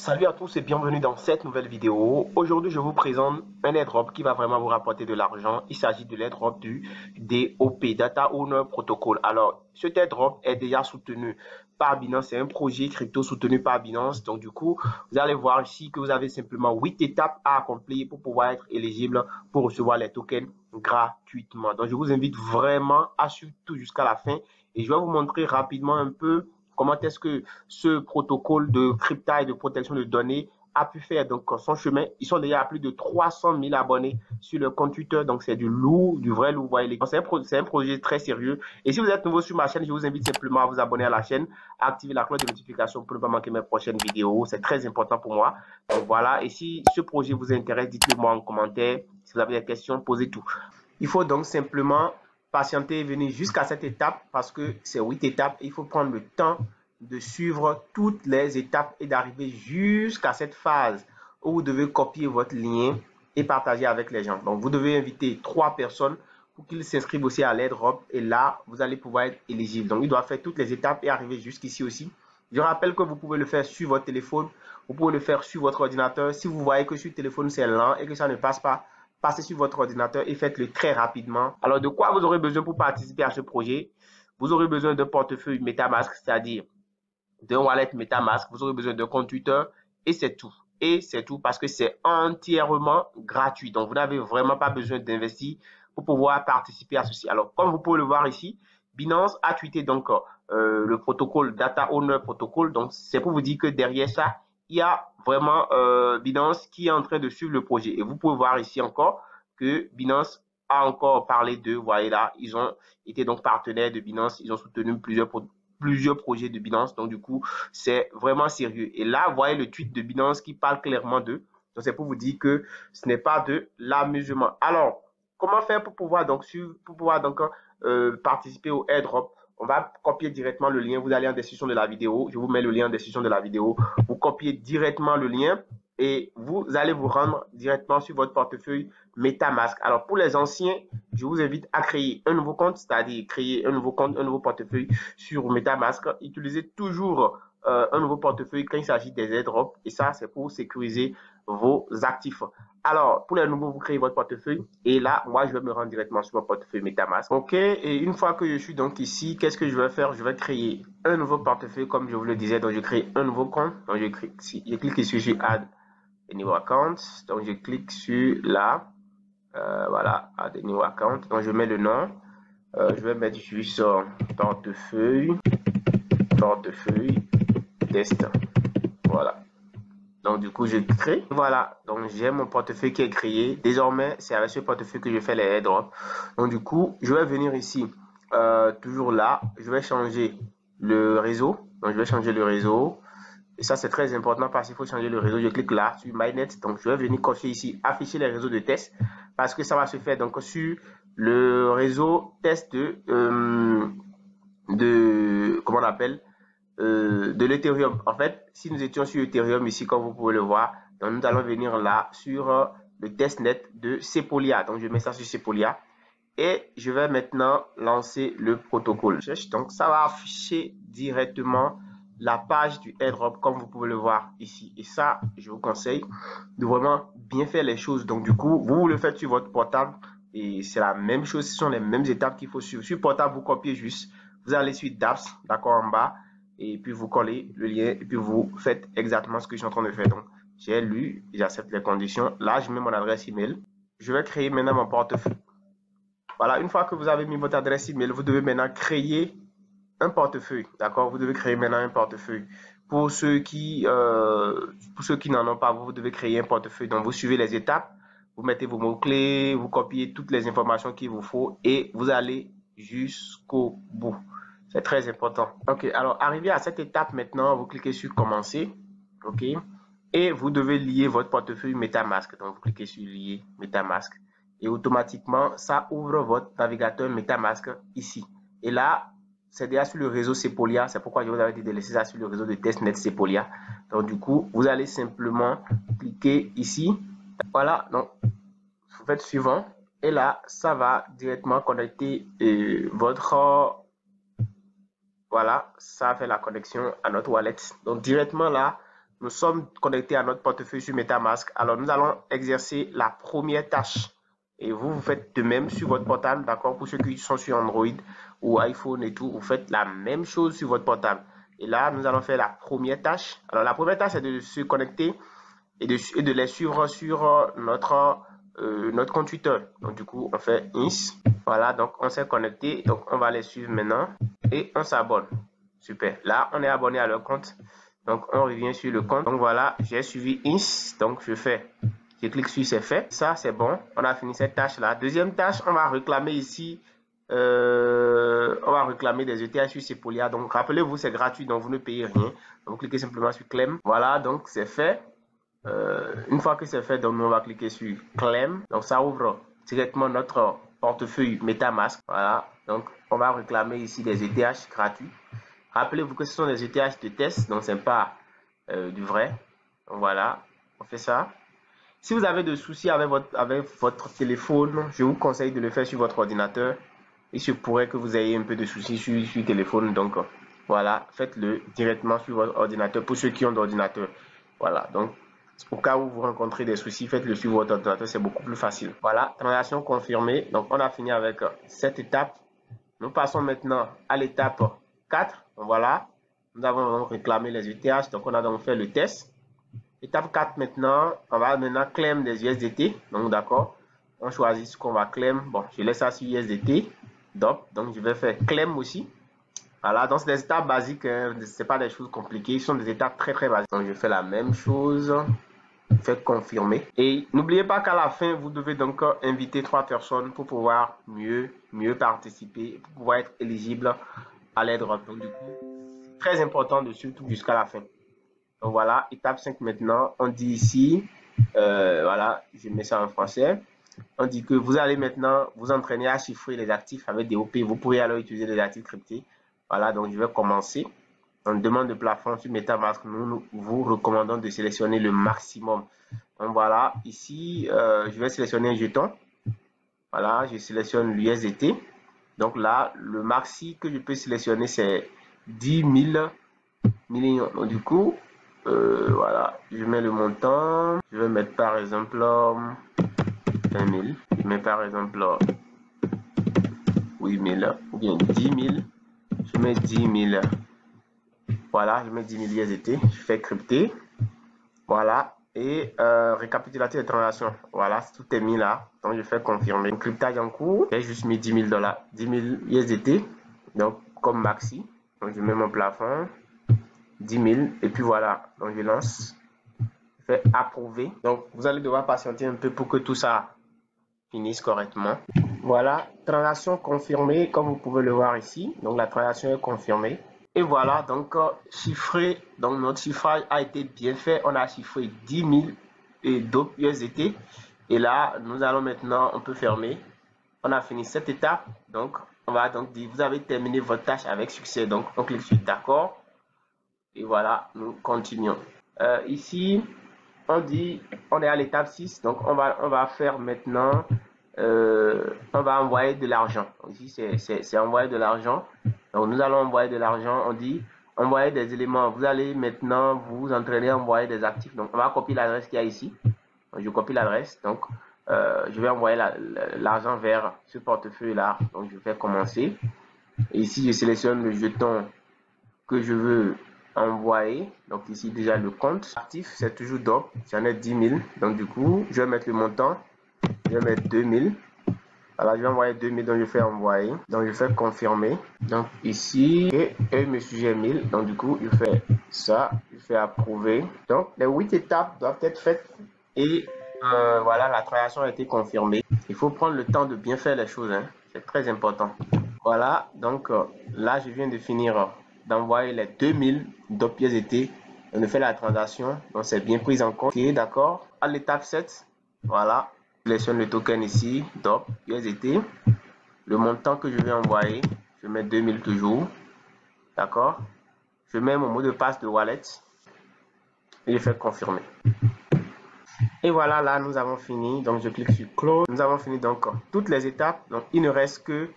Salut à tous et bienvenue dans cette nouvelle vidéo. Aujourd'hui, je vous présente un airdrop qui va vraiment vous rapporter de l'argent. Il s'agit de l'airdrop du DOP, Data Owner Protocol. Alors, cet airdrop est déjà soutenu par Binance. C'est un projet crypto soutenu par Binance. Donc, du coup, vous allez voir ici que vous avez simplement 8 étapes à accomplir pour pouvoir être éligible pour recevoir les tokens gratuitement. Donc, je vous invite vraiment à suivre tout jusqu'à la fin et je vais vous montrer rapidement un peu comment est-ce que ce protocole de cryptage et de protection de données a pu faire donc son chemin. Ils sont déjà à plus de 300 000 abonnés sur le compte Twitter. Donc, c'est du lourd, du vrai lourd. C'est un projet très sérieux. Et si vous êtes nouveau sur ma chaîne, je vous invite simplement à vous abonner à la chaîne, à activer la cloche de notification pour ne pas manquer mes prochaines vidéos. C'est très important pour moi. Donc, voilà. Et si ce projet vous intéresse, dites-le moi en commentaire. Si vous avez des questions, posez tout. Il faut donc simplement patienter et venir jusqu'à cette étape parce que c'est 8 étapes. Il faut prendre le temps de suivre toutes les étapes et d'arriver jusqu'à cette phase où vous devez copier votre lien et partager avec les gens. Donc, vous devez inviter 3 personnes pour qu'ils s'inscrivent aussi à l'airdrop et là, vous allez pouvoir être éligible. Donc, il doit faire toutes les étapes et arriver jusqu'ici aussi. Je rappelle que vous pouvez le faire sur votre téléphone, vous pouvez le faire sur votre ordinateur. Si vous voyez que sur le téléphone, c'est lent et que ça ne passe pas, passez sur votre ordinateur et faites-le très rapidement. Alors, de quoi vous aurez besoin pour participer à ce projet? Vous aurez besoin d'un portefeuille MetaMask, c'est-à-dire d'un wallet MetaMask. Vous aurez besoin d'un compte Twitter et c'est tout. Et c'est tout parce que c'est entièrement gratuit. Donc, vous n'avez vraiment pas besoin d'investir pour pouvoir participer à ceci. Alors, comme vous pouvez le voir ici, Binance a tweeté donc le protocole Data Owner Protocol. Donc, c'est pour vous dire que derrière ça, il y a vraiment Binance qui est en train de suivre le projet. Et vous pouvez voir ici encore que Binance a encore parlé d'eux. Vous voyez là, ils ont été donc partenaires de Binance. Ils ont soutenu plusieurs projets de Binance. Donc, du coup, c'est vraiment sérieux. Et là, vous voyez le tweet de Binance qui parle clairement d'eux. Donc, c'est pour vous dire que ce n'est pas de l'amusement. Alors, comment faire pour pouvoir donc suivre, pour pouvoir donc participer au airdrop? On va copier directement le lien. Vous allez en description de la vidéo. Je vous mets le lien en description de la vidéo. Vous copiez directement le lien et vous allez vous rendre directement sur votre portefeuille MetaMask. Alors, pour les anciens, je vous invite à créer un nouveau compte, c'est-à-dire créer un nouveau compte, un nouveau portefeuille sur MetaMask. Utilisez toujours un nouveau portefeuille quand il s'agit des airdrops et ça, c'est pour sécuriser vos actifs. Alors, pour les nouveaux, vous créez votre portefeuille et là, moi, je vais me rendre directement sur mon portefeuille MetaMask. OK, et une fois que je suis donc ici, qu'est-ce que je vais faire? Je vais créer un nouveau portefeuille, comme je vous le disais. Donc, je crée un nouveau compte. Donc, je clique ici sur Add a New Account. Donc, je clique sur là. Voilà, Add a New Account. Donc, je mets le nom. Je vais mettre juste portefeuille test. Voilà. Donc, du coup, je crée. Voilà. Donc, j'ai mon portefeuille qui est créé. Désormais, c'est avec ce portefeuille que je fais les airdrops. Donc, du coup, je vais venir ici. Toujours là. Je vais changer le réseau. Donc, je vais changer le réseau. Et ça, c'est très important parce qu'il faut changer le réseau. Je clique là sur MyNet. Donc, je vais venir cocher ici, afficher les réseaux de test parce que ça va se faire donc sur le réseau test comment on appelle, de l'Ethereum. En fait, si nous étions sur Ethereum ici, comme vous pouvez le voir, donc nous allons venir là sur le testnet de Sepolia. Donc, je mets ça sur Sepolia et je vais maintenant lancer le protocole. Donc, ça va afficher directement la page du airdrop comme vous pouvez le voir ici. Et ça, je vous conseille de vraiment bien faire les choses. Donc, du coup, vous le faites sur votre portable et c'est la même chose. Ce sont les mêmes étapes qu'il faut suivre. Sur portable, vous copiez juste. Vous allez sur Dapps, d'accord, en bas. Et puis, vous collez le lien et puis vous faites exactement ce que je suis en train de faire. Donc, j'ai lu, j'accepte les conditions. Là, je mets mon adresse email. Je vais créer maintenant mon portefeuille. Voilà, une fois que vous avez mis votre adresse email, vous devez maintenant créer un portefeuille, d'accord? Vous devez créer maintenant un portefeuille. Pour ceux qui n'en ont pas, vous devez créer un portefeuille. Donc, vous suivez les étapes, vous mettez vos mots-clés, vous copiez toutes les informations qu'il vous faut et vous allez jusqu'au bout. C'est très important. Ok, alors arrivé à cette étape maintenant, vous cliquez sur commencer, ok? Et vous devez lier votre portefeuille MetaMask. Donc, vous cliquez sur lier MetaMask. Et automatiquement, ça ouvre votre navigateur MetaMask ici. Et là, c'est déjà sur le réseau Sepolia. C'est pourquoi je vous avais dit de laisser ça sur le réseau de testnet Sepolia. Donc, du coup, vous allez simplement cliquer ici. Voilà, donc, vous faites suivant. Et là, ça va directement connecter votre... Voilà, ça fait la connexion à notre wallet. Donc, directement là, nous sommes connectés à notre portefeuille sur MetaMask. Alors, nous allons exercer la première tâche. Et vous faites de même sur votre portable, d'accord? Pour ceux qui sont sur Android ou iPhone et tout, vous faites la même chose sur votre portable. Et là, nous allons faire la première tâche. Alors, la première tâche, c'est de se connecter et de les suivre sur notre compte Twitter. Donc, du coup, on fait ins. Voilà, donc on s'est connecté. Donc, on va les suivre maintenant et on s'abonne. Super. Là, on est abonné à leur compte. Donc, on revient sur le compte. Donc, voilà, j'ai suivi ins. Donc, je clique sur c'est fait. Ça, c'est bon. On a fini cette tâche-là. Deuxième tâche, on va réclamer ici. On va réclamer des ETH sur Sepolia. Donc, rappelez-vous, c'est gratuit. Donc, vous ne payez rien. Donc, cliquez simplement sur Claim. Voilà, donc c'est fait. Une fois que c'est fait, donc, on va cliquer sur Claim. Donc, ça ouvre directement notre portefeuille MetaMask. Voilà. Donc, on va réclamer ici des ETH gratuits. Rappelez-vous que ce sont des ETH de test. Donc, ce n'est pas du vrai. Donc, voilà. On fait ça. Si vous avez des soucis avec votre téléphone, je vous conseille de le faire sur votre ordinateur. Il se pourrait que vous ayez un peu de soucis sur le téléphone. Donc, voilà, faites-le directement sur votre ordinateur pour ceux qui ont d'ordinateur. Voilà, donc, au cas où vous rencontrez des soucis, faites-le sur votre ordinateur, c'est beaucoup plus facile. Voilà, transaction confirmée. Donc, on a fini avec cette étape. Nous passons maintenant à l'étape 4. Voilà, nous avons donc réclamé les ETH. Donc, on a donc fait le test. Étape 4 maintenant, on va maintenant claim des USDT. Donc d'accord, on choisit ce qu'on va claim. Bon, je laisse ça sur USDT. Donc je vais faire claim aussi. Voilà, donc c'est des étapes basiques, hein, c'est pas des choses compliquées, ce sont des étapes très basiques. Donc je fais la même chose, faites confirmer. Et n'oubliez pas qu'à la fin, vous devez donc inviter 3 personnes pour pouvoir mieux participer, pour pouvoir être éligible à l'airdrop. Donc du coup, très important de suivre tout jusqu'à la fin. Donc voilà, étape 5 maintenant, on dit ici, voilà, je mets ça en français, on dit que vous allez maintenant vous entraîner à chiffrer les actifs avec des OP, vous pourrez alors utiliser des actifs cryptés. Voilà, donc je vais commencer. On demande de plafond sur MetaMask, nous vous recommandons de sélectionner le maximum. Donc voilà, ici, je vais sélectionner un jeton. Voilà, je sélectionne l'USDT. Donc là, le maxi que je peux sélectionner, c'est 10 000 millions. Donc du coup, voilà, je mets le montant, je vais mettre par exemple 20 000, je mets par exemple 8 000 ou bien 10 000, je mets 10 000, voilà, je mets 10 000 USDT, je fais crypter, voilà, et récapitulatif des transactions, voilà, tout est mis là, donc je fais confirmer. Le cryptage en cours, j'ai juste mis 10 000 $, 10 000 USDT, donc comme maxi, donc je mets mon plafond. 10 000 et puis voilà, donc je lance, je fais approuver. Donc vous allez devoir patienter un peu pour que tout ça finisse correctement. Voilà, transaction confirmée comme vous pouvez le voir ici. Donc la transaction est confirmée et voilà, donc chiffré, donc notre chiffrage a été bien fait. On a chiffré 10 000 et d'autres USDT et là nous allons maintenant, on peut fermer. On a fini cette étape, donc on va donc dire vous avez terminé votre tâche avec succès. Donc on clique sur d'accord. Et voilà, nous continuons. Ici, on dit, on est à l'étape 6. Donc, on va faire maintenant, on va envoyer de l'argent. Ici, c'est envoyer de l'argent. Donc, nous allons envoyer de l'argent. On dit, envoyer des éléments. Vous allez maintenant vous entraîner à envoyer des actifs. Donc, on va copier l'adresse qu'il y a ici. Donc, je copie l'adresse. Donc, je vais envoyer l'argent vers ce portefeuille-là. Donc, je vais commencer. Et ici, je sélectionne le jeton que je veux envoyer. Donc ici déjà le compte actif c'est toujours DOP, j'en ai 10 000. Donc du coup je vais mettre le montant, je vais mettre 2000. Alors je vais envoyer 2000, donc je fais envoyer, donc je fais confirmer. Donc ici et il me suggère 1000, donc du coup je fais ça, je fais approuver. Donc les 8 étapes doivent être faites et voilà, la transaction a été confirmée. Il faut prendre le temps de bien faire les choses, hein. C'est très important. Voilà, donc là je viens de finir d'envoyer les 2000 DOP USDT. On a fait la transaction, donc c'est bien pris en compte. Ok, d'accord. À l'étape 7, voilà, je sélectionne le token ici, DOP USDT. Le montant que je vais envoyer, je mets 2000 toujours. D'accord. Je mets mon mot de passe de wallet et je fais confirmer. Et voilà, là nous avons fini. Donc je clique sur close. Nous avons fini donc toutes les étapes. Donc il ne reste que,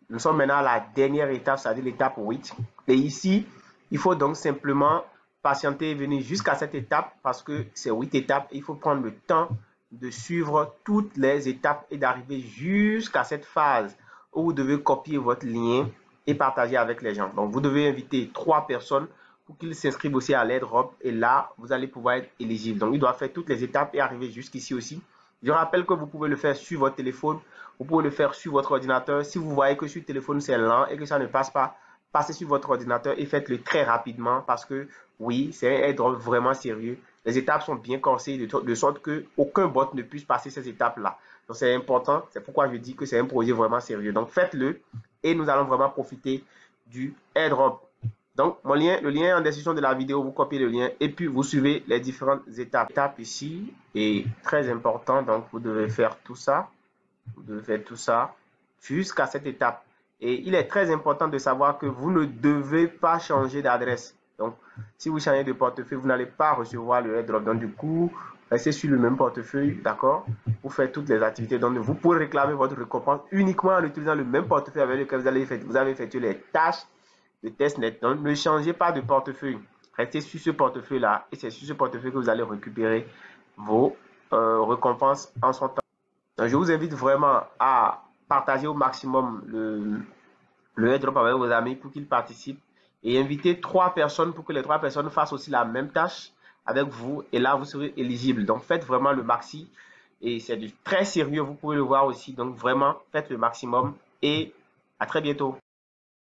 nous sommes maintenant à la dernière étape, c'est-à-dire l'étape 8. Et ici, il faut donc simplement patienter et venir jusqu'à cette étape parce que c'est 8 étapes. Il faut prendre le temps de suivre toutes les étapes et d'arriver jusqu'à cette phase où vous devez copier votre lien et partager avec les gens. Donc, vous devez inviter 3 personnes pour qu'ils s'inscrivent aussi à l'airdrop et là, vous allez pouvoir être éligible. Donc, il doit faire toutes les étapes et arriver jusqu'ici aussi. Je rappelle que vous pouvez le faire sur votre téléphone, vous pouvez le faire sur votre ordinateur. Si vous voyez que sur le téléphone, c'est lent et que ça ne passe pas, passez sur votre ordinateur et faites-le très rapidement parce que oui, c'est un airdrop vraiment sérieux. Les étapes sont bien corsées de sorte qu'aucun bot ne puisse passer ces étapes-là. Donc, c'est important. C'est pourquoi je dis que c'est un projet vraiment sérieux. Donc, faites-le et nous allons vraiment profiter du airdrop. Donc, le lien est en description de la vidéo. Vous copiez le lien et puis vous suivez les différentes étapes. L'étape ici est très important. Donc, vous devez faire tout ça. Vous devez faire tout ça jusqu'à cette étape. Et il est très important de savoir que vous ne devez pas changer d'adresse. Donc, si vous changez de portefeuille, vous n'allez pas recevoir le airdrop. Donc, du coup, restez sur le même portefeuille, d'accord? Vous faites toutes les activités. Donc, vous pourrez réclamer votre récompense uniquement en utilisant le même portefeuille avec lequel vous avez effectué les tâches de testnet. Donc, ne changez pas de portefeuille. Restez sur ce portefeuille-là et c'est sur ce portefeuille que vous allez récupérer vos récompenses en son temps. Donc, je vous invite vraiment à partager au maximum le airdrop avec vos amis pour qu'ils participent et inviter 3 personnes pour que les 3 personnes fassent aussi la même tâche avec vous et là vous serez éligible. Donc faites vraiment le maxi et c'est du très sérieux, vous pouvez le voir aussi. Donc vraiment faites le maximum et à très bientôt.